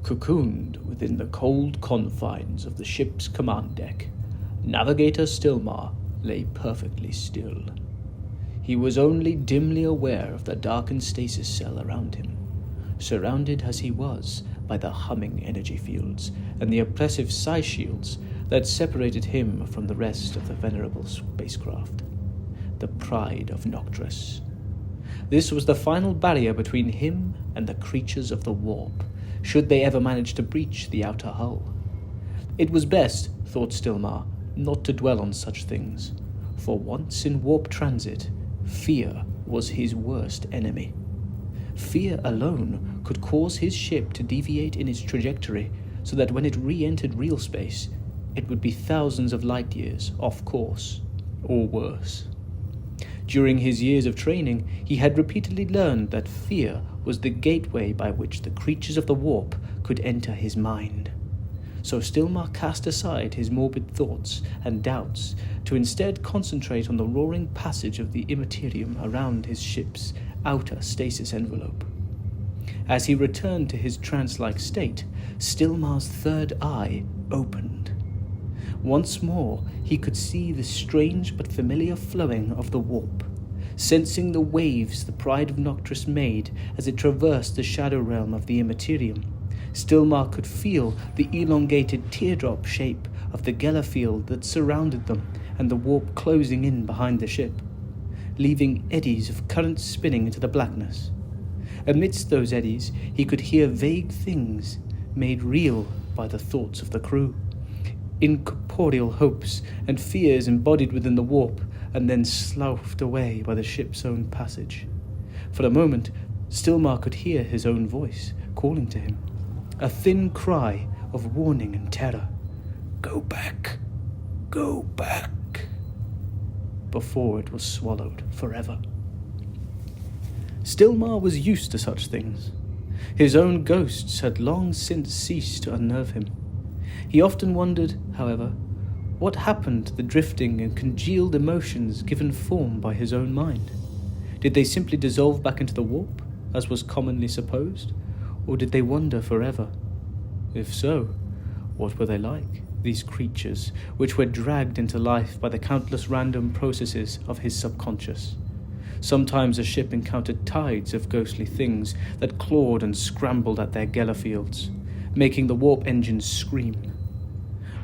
Cocooned within the cold confines of the ship's command deck, Navigator Stillmar lay perfectly still. He was only dimly aware of the darkened stasis cell around him, surrounded as he was by the humming energy fields and the oppressive psi shields that separated him from the rest of the venerable spacecraft. The pride of Nocturus. This was the final barrier between him and the creatures of the warp, should they ever manage to breach the outer hull. It was best, thought Stillmar, not to dwell on such things, for once in warp transit, fear was his worst enemy. Fear alone could cause his ship to deviate in its trajectory so that when it re-entered real space, it would be thousands of light years off course, or worse. During his years of training, he had repeatedly learned that fear was the gateway by which the creatures of the warp could enter his mind. So Stillmar cast aside his morbid thoughts and doubts to instead concentrate on the roaring passage of the immaterium around his ship's outer stasis envelope. As he returned to his trance-like state, Stillmar's third eye opened. Once more, he could see the strange but familiar flowing of the warp, sensing the waves the pride of Nocturus made as it traversed the shadow realm of the immaterium. Stillmar could feel the elongated teardrop shape of the Geller field that surrounded them and the warp closing in behind the ship, leaving eddies of current spinning into the blackness. Amidst those eddies, he could hear vague things made real by the thoughts of the crew. Incorporeal hopes and fears embodied within the warp and then sloughed away by the ship's own passage. For a moment, Stillmar could hear his own voice calling to him, a thin cry of warning and terror. "Go back! Go back!" before it was swallowed forever. Stillmar was used to such things. His own ghosts had long since ceased to unnerve him. He often wondered, however, what happened to the drifting and congealed emotions given form by his own mind. Did they simply dissolve back into the warp, as was commonly supposed, or did they wander forever? If so, what were they like, these creatures which were dragged into life by the countless random processes of his subconscious? Sometimes the ship encountered tides of ghostly things that clawed and scrambled at their Geller fields, making the warp engines scream.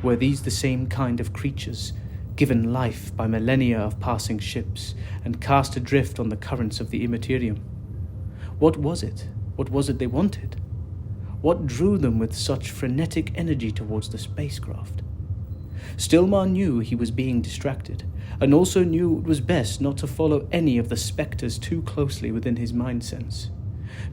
Were these the same kind of creatures, given life by millennia of passing ships and cast adrift on the currents of the immaterium? What was it? What was it they wanted? What drew them with such frenetic energy towards the spacecraft? Stillmar knew he was being distracted, and also knew it was best not to follow any of the spectres too closely within his mind sense.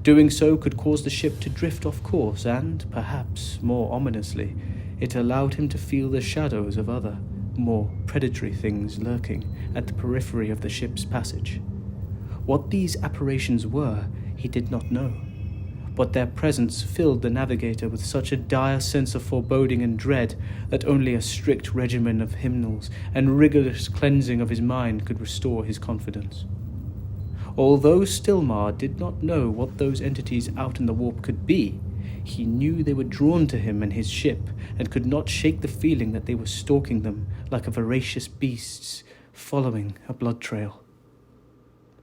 Doing so could cause the ship to drift off course, and, perhaps more ominously, it allowed him to feel the shadows of other, more predatory things lurking at the periphery of the ship's passage. What these apparitions were, he did not know, but their presence filled the Navigator with such a dire sense of foreboding and dread that only a strict regimen of hymnals and rigorous cleansing of his mind could restore his confidence. Although Stillmar did not know what those entities out in the warp could be, he knew they were drawn to him and his ship, and could not shake the feeling that they were stalking them like a voracious beasts following a blood trail.